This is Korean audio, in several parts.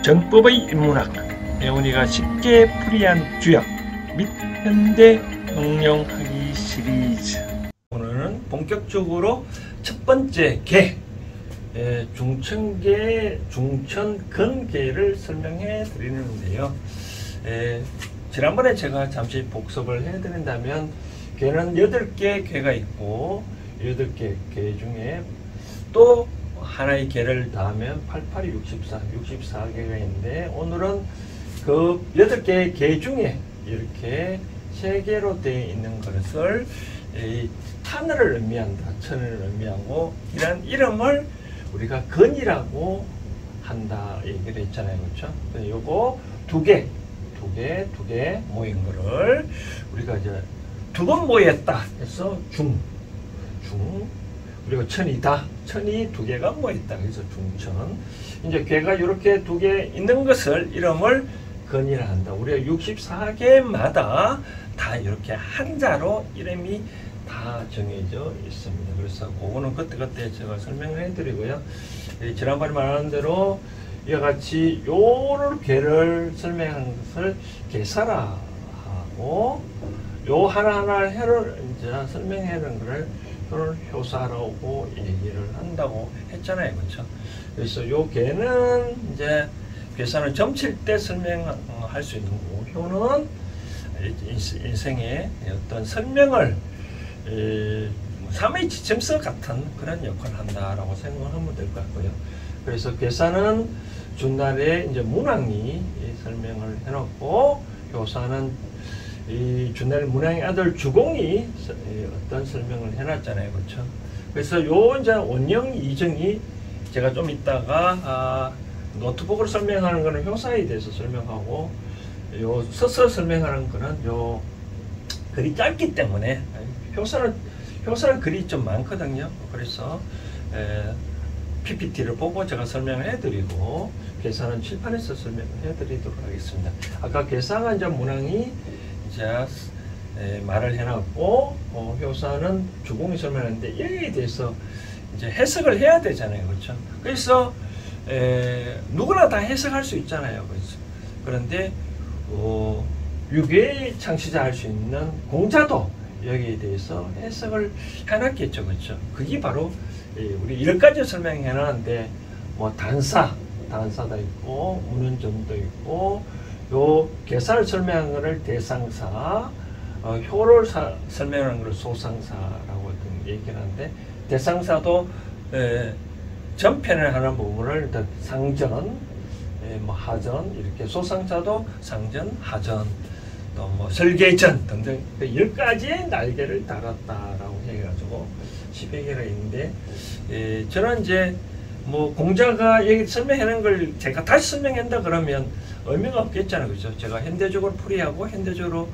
정법의 인문학, 배운이가 쉽게 풀이한 주역 및 현대 응용하기 시리즈. 오늘은 본격적으로 첫 번째 계, 중천계, 중천근계를 설명해 드리는데요. 지난번에 제가 잠시 복습을 해 드린다면, 계는 8개 계가 있고 8개 계 중에 또 하나의 계를 더하면 88, 64개가 있는데, 오늘은 그 8개의 계 중에 이렇게 3개로 되어 있는 것을 하늘을 의미한다, 천을 의미하고, 이런 이름을 우리가 근이라고 한다 얘기를 했잖아요. 그렇죠? 요거 두 개 모인 거를 우리가 이제 두 번 모였다 해서 중, 그리고 천이다, 천이 두 개가 모였다 그래서 중천. 이제 괴가 이렇게 두 개 있는 것을 이름을 근이라 한다. 우리가 64개마다 다 이렇게 한자로 이름이 다 정해져 있습니다. 그래서 그거는 그때 제가 설명을 해드리고요. 지난번에 말한 대로 이와 같이 요를 괴를 설명하는 것을 괴사라 하고, 요 하나하나 해를 이제 설명하는 것을 효사라고 얘기를 한다고 했잖아요. 그렇죠? 그래서 요 괴는 이제 괴사는 점칠 때 설명할 수 있는 거고, 효는 인생의 어떤 설명을 삶의 지침서 같은 그런 역할을 한다라고 생각하면 될 것 같고요. 그래서 괴사는 준날에 이제 문왕이 설명을 해놓고, 효사는 이 준날 문왕의 아들 주공이 어떤 설명을 해놨잖아요. 그렇죠? 그래서 요 이제 원령 이정이 제가 좀 이따가 노트북으로 설명하는 거는 효사에 대해서 설명하고, 요 서서 설명하는 거는 요 글이 짧기 때문에, 효사는 글이 좀 많거든요. 그래서 PPT를 보고 제가 설명을 해드리고, 괴사는 칠판에서 설명을 해드리도록 하겠습니다. 아까 괴사가 이제 문왕이 이제 말을 해놨고, 효사는 주공이 설명하는데, 여기에 대해서 이제 해석을 해야 되잖아요. 그렇죠? 그래서 누구나 다 해석할 수 있잖아요. 그렇죠? 그런데 유괴의 창시자 할 수 있는 공자도 여기에 대해서 해석을 해놨겠죠. 그렇죠? 그게 바로 우리 10가지 설명해 놨는데, 뭐 단사도 있고 문운점도 있고, 요 괴사를 설명하는 것을 대상사, 효를 설명하는 것을 소상사라고 얘기를 하는데, 대상사도 전편을 하는 부분을 상전, 뭐 하전, 이렇게, 소상사도 상전, 하전, 또 뭐 설계전 등등 10가지의 날개를 달았다라고 해가지고 10여 개가 있는데, 저는 이제 뭐 공자가 여기 설명하는 걸 제가 다시 설명한다 그러면 의미가 없겠잖아요. 그죠? 제가 현대적으로 풀이하고 현대적으로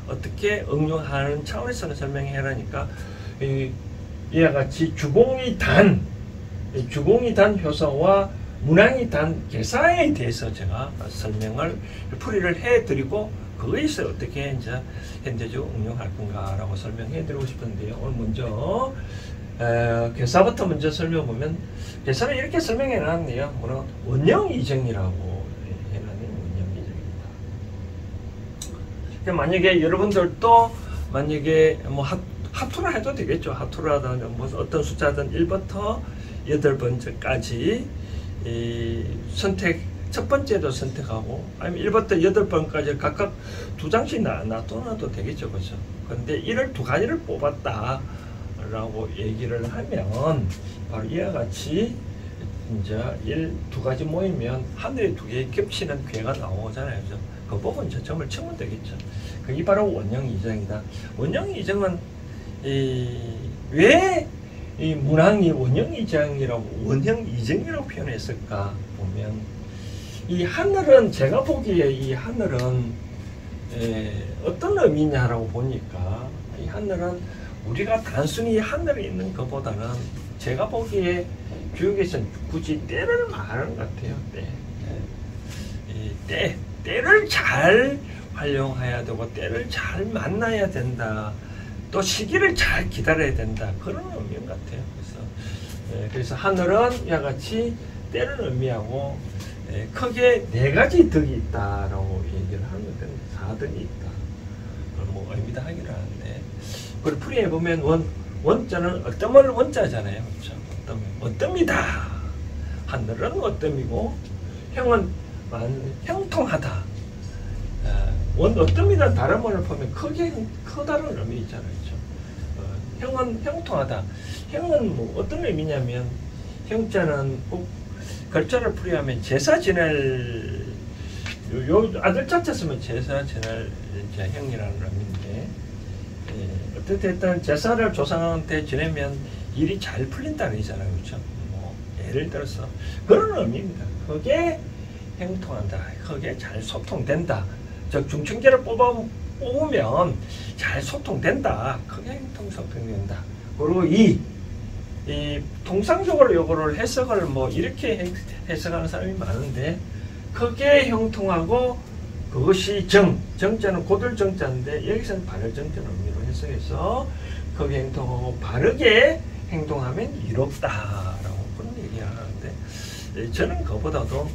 어떻게 응용하는 차원에서는 설명해라니까, 이와 같이 주공이 단 효사와 문왕이 단 괴사에 대해서 제가 설명을 풀이를 해드리고, 그것에서 어떻게 이제 현대적으로 응용할 건가라고 설명해드리고 싶은데요. 오늘 먼저 괴사부터 먼저 설명해보면, 괴사는 이렇게 설명해 놨네요. 원령이정이라고 해놨네요. 원령이정입니다. 만약에 여러분들도 만약에 뭐 하투라 해도 되겠죠. 하투라든 뭐 어떤 숫자든 1부터 8번째까지 첫 번째도 선택하고, 아니면 1부터 8번까지 각각 2장씩 놔둬도 되겠죠. 그렇죠? 그런데 이를 2가지를 뽑았다 라고 얘기를 하면, 바로 이와 같이 이제 2가지 모이면 하늘에 2개 겹치는 괴가 나오잖아요. 그죠? 그거 보고 이제 점을 치면 되겠죠. 그게 바로 원령이정이다. 원령이정은 왜 이 문왕이 원령이정이라고 표현했을까 보면, 이 하늘은, 제가 보기에 이 하늘은 어떤 의미냐라고 보니까, 이 하늘은 우리가 단순히 하늘에 있는 것보다는, 제가 보기에 교육에서는 굳이 때를 말하는 것 같아요. 때를 잘 활용해야 되고, 때를 잘 만나야 된다. 또 시기를 잘 기다려야 된다. 그런 의미인 것 같아요. 그래서 하늘은 이와 같이 때는 의미하고 크게 네 가지 덕이 있다라고 얘기를 하는 건데 사덕이 있다. 뭐 의미다 하기를 하는데 그리고 풀이해 보면 원자는 어뜸을 원자잖아요. 그렇죠? 어뜸이다. 하늘은 어뜸이고 형은 형통하다. 어뜸이란 다른 말을 보면 커다란 의미 있잖아요. 그렇죠? 형은 형통하다. 형은 뭐 어떤 의미냐면 형자는 꼭 글자를 풀이하면 제사 지낼 요 아들 자자 쓰면 제사 지낼 형이라는 의미인데 어떻게 일단 제사를 조상한테 지내면 일이 잘 풀린다는 의미잖아요. 그렇죠? 뭐 예를 들어서 그런 의미입니다. 그게 형통한다. 그게 잘 소통된다. 즉 중층제를 뽑으면 잘 소통된다. 그게 형통소통된다. 그리고 이 통상적으로 요거를 해석을 뭐 이렇게 해석하는 사람이 많은데 그게 형통하고 그것이 정자는 고들 정자인데 여기서는 바를 정자는 의미로 해석해서 그게 형통하고 바르게 행동하면 이롭다라고 그런 얘기를 하는데 저는 그보다도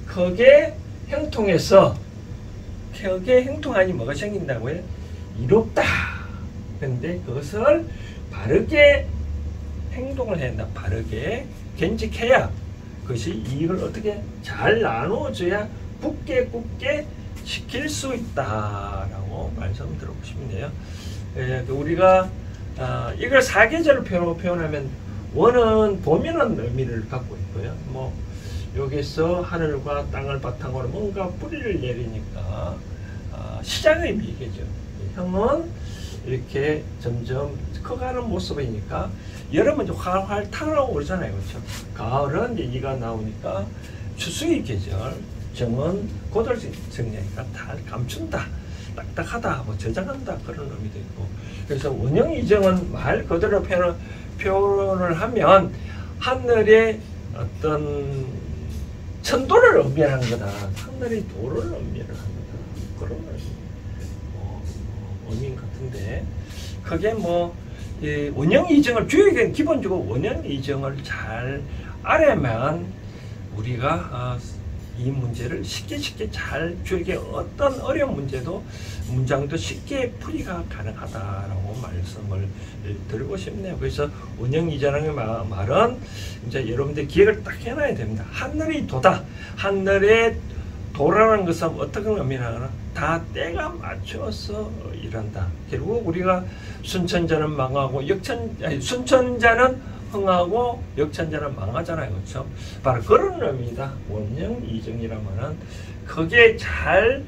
크게 형통해서 크게 형통하니 뭐가 생긴다고요? 이롭다. 근데 그것을 바르게 행동을 해야 한다. 바르게 견직해야 그것이 이익을 어떻게 잘 나누어줘야 굳게 지킬 수 있다라고 말씀 들어보시면 돼요. 우리가 이걸 사계절로 표현하면 원은 봄이라는 의미를 갖고 있고요. 뭐 여기서 하늘과 땅을 바탕으로 뭔가 뿌리를 내리니까 시작의 의미겠죠. 형은 이렇게 점점 커가는 모습이니까 여름은 이제 활활 타라고 그러잖아요. 그렇죠? 가을은 이제 이가 나오니까 추수의 계절, 정은 고들성이니까 다 감춘다, 딱딱하다, 뭐 저장한다 그런 의미도 있고. 그래서 원형이정은 말 그대로 표현을 하면 하늘의 어떤 천도를 의미하는 거다. 하늘의 도를 의미하는 거다. 그런 의미 같은데 그게 뭐 원형이정을 주역은 기본적으로 원형이정을 잘 알아야만 우리가 이 문제를 쉽게 잘 주역의 어떤 어려운 문장도 쉽게 풀이가 가능하다라고 말씀을 드리고 싶네요. 그래서 원형이정의 말은 이제 여러분들 기억을 딱 해놔야 됩니다. 하늘의 도다. 하늘의 도라는 것은 어떻게 의미하나? 다 때가 맞춰서 일한다. 결국 우리가 순천자는 망하고 순천자는 흥하고 역천자는 망하잖아요. 그렇죠? 바로 그런 의미다. 원형이정이라면은 그게 잘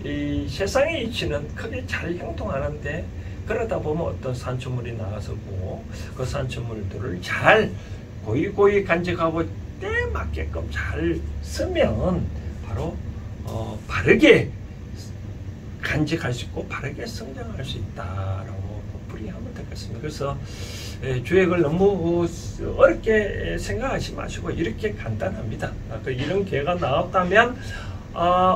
이 세상의 이치는 크게 잘 형통하는데 그러다 보면 어떤 산천물이 나와서고 그 산천물들을 잘 고이 간직하고 때에 맞게끔 잘 쓰면 바로 바르게 간직할 수 있고 바르게 성장할 수 있다라고 풀이하면 되겠습니다. 그래서 주역을 너무 어렵게 생각하지 마시고 이렇게 간단합니다. 이런 기회가 나왔다면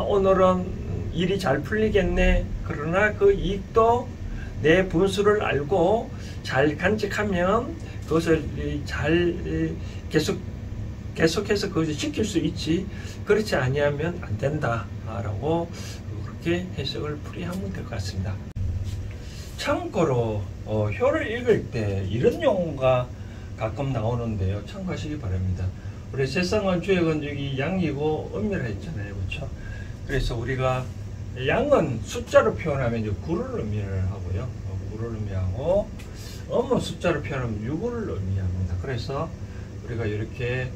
오늘은 일이 잘 풀리겠네. 그러나 그 이익도 내 분수를 알고 잘 간직하면 그것을 잘 계속해서 그것을 지킬 수 있지. 그렇지 아니하면 안 된다라고 그렇게 해석을 풀이하면 될 것 같습니다. 참고로 효를 읽을 때 이런 용어가 가끔 나오는데요. 참고하시기 바랍니다. 우리 세상은 주역은 여기 양이고 음이라 했잖아요. 그렇죠? 그래서 우리가 양은 숫자로 표현하면 이제 9를 의미를 하고요. 9를 의미하고 음은 숫자로 표현하면 6을 의미합니다. 그래서 우리가 이렇게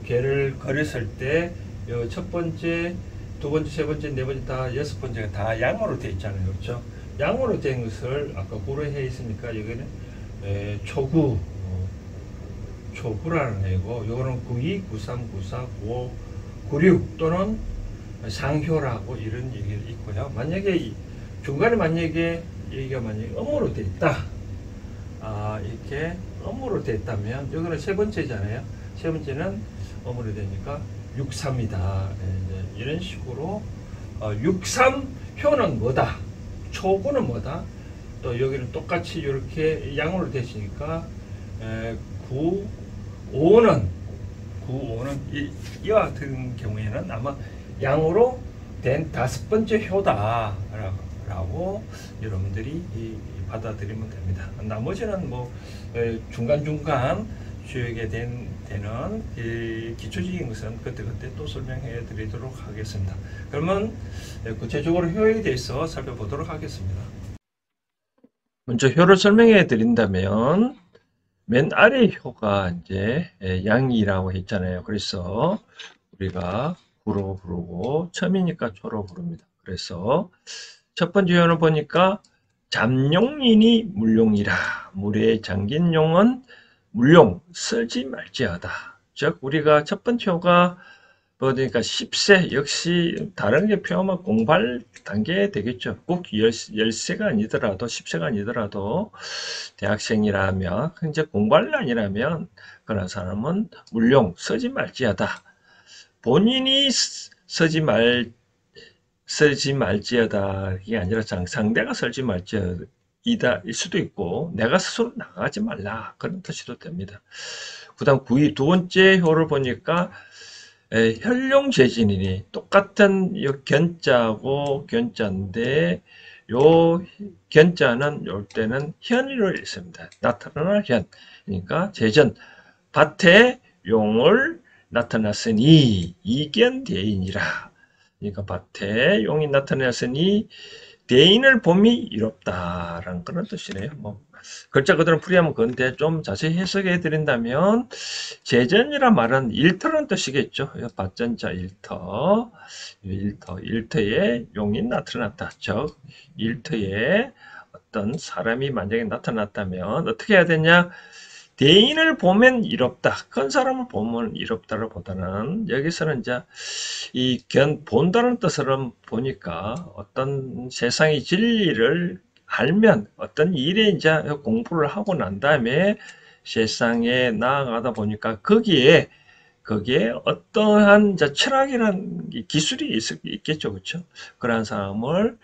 개를 그렸을 때 첫 번째, 두 번째, 세 번째, 네 번째 다 여섯 번째가 다 양으로 되어 있잖아요. 그렇죠? 양으로 된 것을 아까 구로 해 있으니까 여기는 초구라는 애고 요거는 92, 93, 94, 95, 96 또는 상효라고 이런 얘기가 있고요. 만약에 중간에 만약에 여기가 만약에 음으로 되어 있다. 이렇게 음으로 되어 있다면 여기는 세 번째잖아요. 세 번째는 음으로 되니까 63이다. 이런 식으로 63 효는 뭐다? 초구는 뭐다? 또 여기는 똑같이 이렇게 양으로 되시니까 9, 5는 이와 같은 경우에는 아마 양으로 된 5번째 효다라고 여러분들이 받아들이면 됩니다. 나머지는 뭐 중간중간 수역에 되는 기초적인 것은 그때그때 또 설명해 드리도록 하겠습니다. 그러면 구체적으로 효에 대해서 살펴보도록 하겠습니다. 먼저 효를 설명해 드린다면 맨 아래 효가 이제 양이라고 했잖아요. 그래서 우리가 구로 부르고 처음이니까 초로 부릅니다. 그래서 첫 번째 효는 보니까 잠용이니 물용이라. 물에 잠긴 용은 물용 쓰지 말지어다. 즉 우리가 첫 번째 효가 보니까 10세 역시 다른 게 표하면 공발 단계 되겠죠. 꼭 10세가 아니더라도 10세가 아니더라도 대학생이라면 이제 공발난이라면 그런 사람은 물용 쓰지 말지어다. 본인이 쓰지 말지어다 이게 아니라 상대가 쓰지 말지어다 일 수도 있고 내가 스스로 나가지 말라 그런 뜻이도 됩니다. 그 다음 두 번째 효를 보니까 현룡재진이니 똑같은 요 견자고 견자인데 요 견자는 요 때는 현이로 읽습니다. 나타나는 현. 그러니까 재전 밭에 용을 나타났으니 이견대인이라. 그러니까 밭에 용이 나타났으니 대인을 봄이 이롭다라는 그런 뜻이네요. 뭐 글자 그대로 풀이하면 그런데 좀 자세히 해석해 드린다면 재전이란 말은 일터라는 뜻이겠죠. 밭전자 일터에 용이 나타났다. 즉 일터에 어떤 사람이 만약에 나타났다면 어떻게 해야 되냐? 대인을 보면 이롭다. 큰 사람을 보면 이롭다를 보다는 여기서는 이제 본다는 뜻으로 보니까 어떤 세상의 진리를 알면 어떤 일에 이제 공부를 하고 난 다음에 세상에 나아가다 보니까 거기에 어떠한 철학이라는 기술이 있겠죠, 그렇죠? 그런 사람을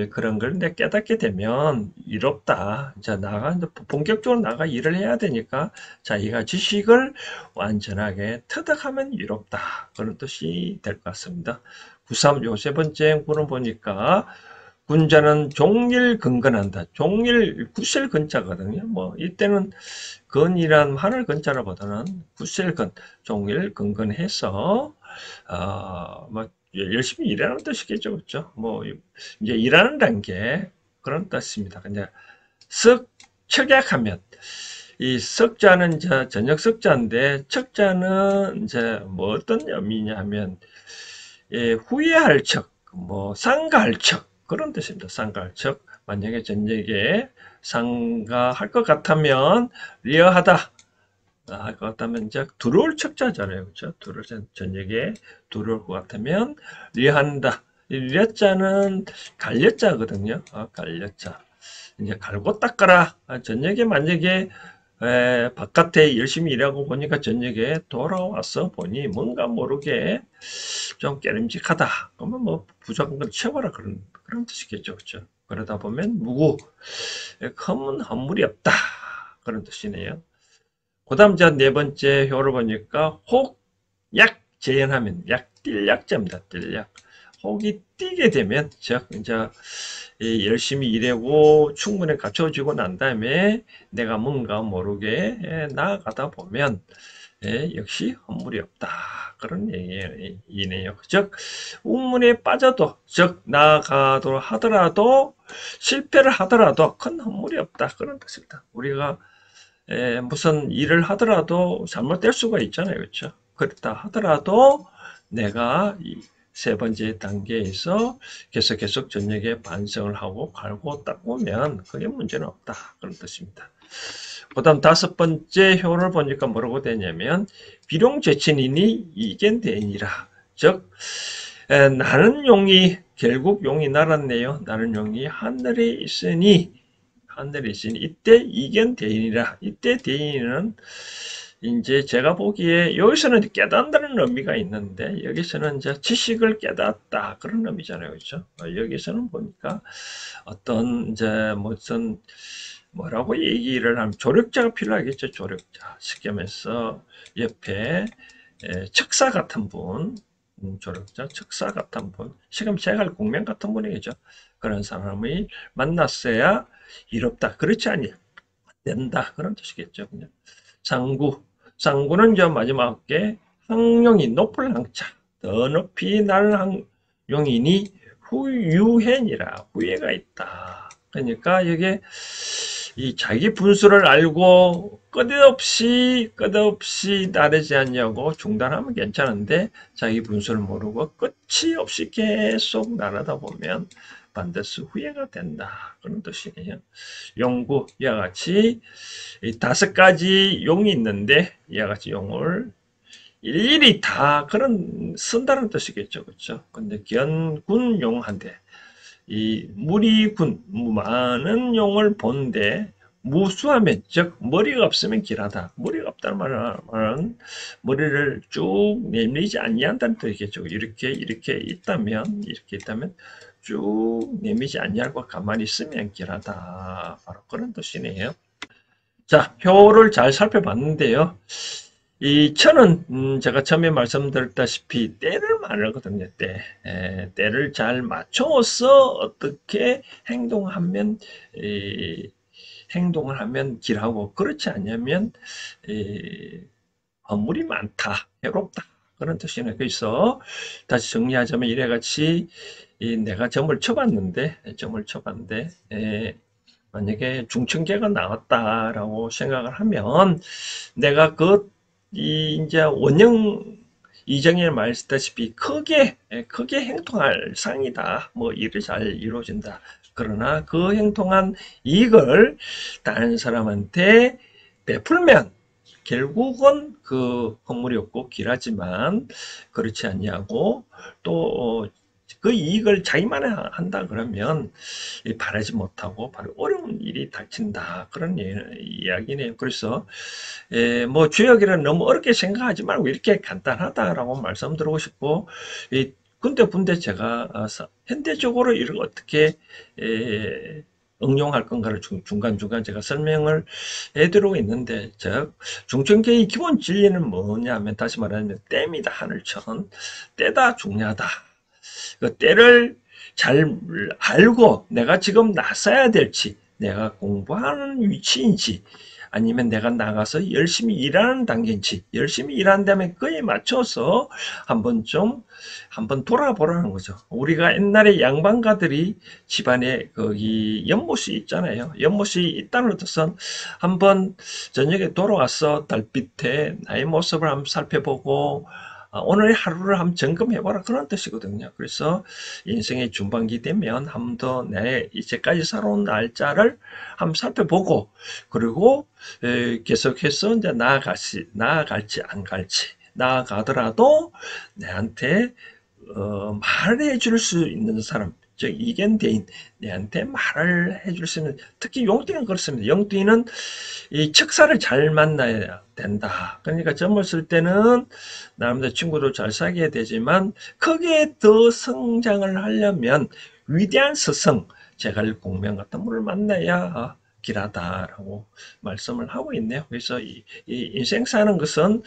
그런 걸 깨닫게 되면 이롭다. 자, 본격적으로 나가 일을 해야 되니까 자기가 지식을 완전하게 터득하면 이롭다. 그런 뜻이 될 것 같습니다. 93, 요 세 번째 구는 보니까 군자는 종일 근건한다. 종일 구셀 근자거든요. 뭐 이때는 건이란 하늘 근자라보다는 구셀근 종일 근건해서 뭐 열심히 일하는 뜻이겠죠, 그렇죠? 뭐 이제 일하는 단계 그런 뜻입니다. 이제 척약하면 이 석자는 이제 저녁 석자인데 척자는 이제 뭐 어떤 의미냐면 후회할 척, 뭐 상가할 척 그런 뜻입니다. 상가할 척. 만약에 저녁에 상가할 것 같으면 리어하다 할 것 같다면 이제 들어올 척자잖아요. 그렇죠? 저녁에 들어올 것 같으면 리어한다. 리어자는 갈려자거든요. 갈려자. 이제 갈고 닦아라. 저녁에 만약에 바깥에 열심히 일하고 보니까 저녁에 돌아와서 보니 뭔가 모르게 좀 깨름직하다. 그러면 뭐 부족한 걸 채워라 그런 뜻이겠죠, 그렇죠? 그러다 보면 무구, 검은 헌물이 없다 그런 뜻이네요. 그다음 네 번째 효를 보니까 혹, 약 재현하면 뛸 약자입니다. 뛸 약. 혹이 뛰게 되면 즉 이제 열심히 일하고 충분히 갖춰지고 난 다음에 내가 뭔가 모르게 나아가다 보면 역시 헌물이 없다. 그런 얘기네요. 즉 운문에 빠져도 즉 나아가도록 하더라도 실패를 하더라도 큰 헌물이 없다. 그런 뜻입니다. 우리가 무슨 일을 하더라도 잘못될 수가 있잖아요. 그렇죠? 그렇다 하더라도 내가 세 번째 단계에서 계속 저녁에 반성을 하고 갈고 닦으면 그게 문제는 없다. 그런 뜻입니다. 그 다음 다섯 번째 효를 보니까 뭐라고 되냐면 비룡제친이니 이견대니라. 즉 나는 용이 결국 용이 날았네요. 나는 용이 하늘에 있으니 이때 이견대인이라. 이때 대인은 이제 제가 보기에 여기서는 깨닫는다는 의미가 있는데 여기서는 이제 지식을 깨닫다 그런 의미잖아요, 그렇죠? 여기서는 보니까 어떤 이제 무슨 뭐라고 얘기를 하면 조력자가 필요하겠죠. 조력자. 쉽게 말해서 옆에 척사 같은 분, 조력자, 척사 같은 분, 지금 제갈 공명 같은 분이겠죠. 그런 사람이 만났어야 이롭다. 그렇지 않니? 된다. 그런 뜻이겠죠. 그냥. 상구. 상구는 저 마지막에 항용이 높을 항자. 더 높이 나는 항용이니 후유행이라 후회가 있다. 그러니까 여기에 이 자기 분수를 알고 끝없이 나르지 않냐고 중단하면 괜찮은데 자기 분수를 모르고 끝이 없이 계속 나르다 보면 반드시 후회가 된다. 그런 뜻이에요. 용구, 이와 같이 5가지 용이 있는데 이와 같이 용을 일일이 다 그런 쓴다는 뜻이겠죠. 그렇죠? 근데 견군 용한데 이 무리군 많은 용을 본데 무수하면 즉 머리가 없으면 길하다. 머리가 없다는 말은 머리를 쭉 내밀지 아니한다는 뜻이겠죠. 이렇게 있다면 쭉 내밀지 아니하고 가만히 있으면 길하다. 바로 그런 뜻이네요. 자, 표를 잘 살펴봤는데요. 이 천은 제가 처음에 말씀드렸다시피 때를 말하거든요. 때를 잘 맞춰서 어떻게 행동을 하면 길하고 그렇지 않으면 허물이 많다, 해롭다 그런 뜻이네요. 그래서 다시 정리하자면 이래같이 내가 점을 쳐봤는데 만약에 중천계가 나왔다라고 생각을 하면 내가 이제 원형 이정에 말했다시피 크게 행동할 상이다. 뭐 일을 잘 이루어진다. 그러나 그 행동한 이익을 다른 사람한테 베풀면 결국은 그 허물이 없고 길하지만 그렇지 않냐고 또 그 이익을 자기만 한다 그러면 바라지 못하고 바로 어려운 일이 닥친다. 그런 이야기네요. 그래서 뭐 주역이란 너무 어렵게 생각하지 말고 이렇게 간단하다라고 말씀드리고 싶고 근데 제가 현대적으로 이걸 어떻게 응용할 건가를 중간중간 제가 설명을 해드리고 있는데 즉 중천계의 기본 진리는 뭐냐면 다시 말하면 때입니다. 하늘천. 때다 중요하다. 그 때를 잘 알고 내가 지금 나서야 될지 내가 공부하는 위치인지 아니면 내가 나가서 열심히 일하는 단계인지 열심히 일한다면 그에 맞춰서 한번 돌아보라는 거죠. 우리가 옛날에 양반가들이 집안에 거기 연못이 있잖아요. 연못이 있다는 뜻은 한번 저녁에 돌아와서 달빛에 나의 모습을 한번 살펴보고 오늘의 하루를 한번 점검해봐라 그런 뜻이거든요. 그래서 인생의 중반기 되면 한 번 더 내 이제까지 살아온 날짜를 한번 살펴보고 그리고 계속해서 이제 나아갈지 안 갈지 나아가더라도 내한테 말을 해줄 수 있는 사람 즉 이견대인 내한테 말을 해줄 수 있는 특히 용띠는 그렇습니다. 용띠는 이 척사를 잘 만나야 된다. 그러니까 점을 쓸 때는 나름대로 친구도 잘 사귀어야 되지만 크게 더 성장을 하려면 위대한 스승 제갈 공명 같은 분을 만나야 길하다라고 말씀을 하고 있네요. 그래서 이 인생 사는 것은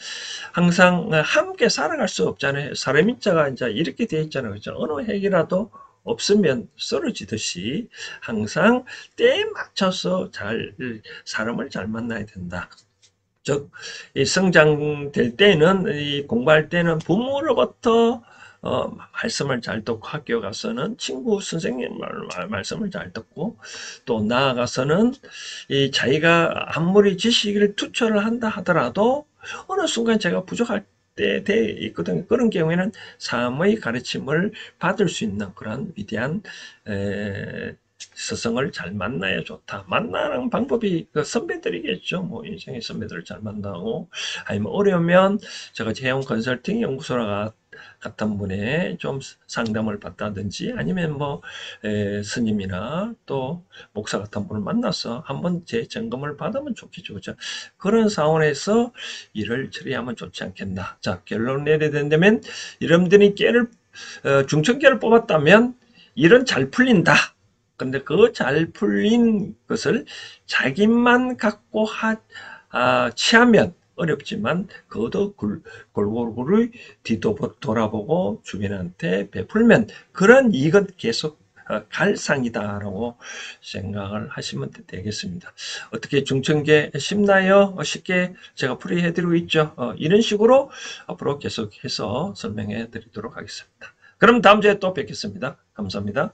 항상 함께 살아갈 수 없잖아요. 사람인자가 이제 이렇게 되어 있잖아요. 그렇죠? 어느 핵이라도 없으면 쓰러지듯이 항상 때에 맞춰서 사람을 잘 만나야 된다. 즉, 성장될 때는, 공부할 때는 부모로부터 말씀을 잘 듣고 학교 가서는 친구 선생님 말씀을 잘 듣고 또 나아가서는 자기가 아무리 지식을 투철을 한다 하더라도 어느 순간 제가 부족할 때 있거든요. 그런 경우에는 사람의 가르침을 받을 수 있는 그런 위대한 스승을 잘 만나야 좋다. 만나는 방법이 그 선배들이겠죠. 뭐 인생의 선배들을 잘 만나고 아니면 어려우면 제가 재용 컨설팅 연구소라 같은 분의 좀 상담을 받다든지 아니면 뭐 스님이나 또 목사 같은 분을 만나서 한번 재점검을 받으면 좋겠죠. 그렇죠? 그런 상황에서 일을 처리하면 좋지 않겠나. 자, 결론 내려야 된다면 여러분들이 중천계를 뽑았다면 일은 잘 풀린다. 근데 그 잘 풀린 것을 자기만 갖고 취하면 어렵지만 그것도 골고루 돌아보고 주변한테 베풀면 그런 이익은 계속 갈 상이다라고 생각을 하시면 되겠습니다. 어떻게 중천계 쉽나요? 쉽게 제가 풀이해드리고 있죠. 이런 식으로 앞으로 계속해서 설명해 드리도록 하겠습니다. 그럼 다음 주에 또 뵙겠습니다. 감사합니다.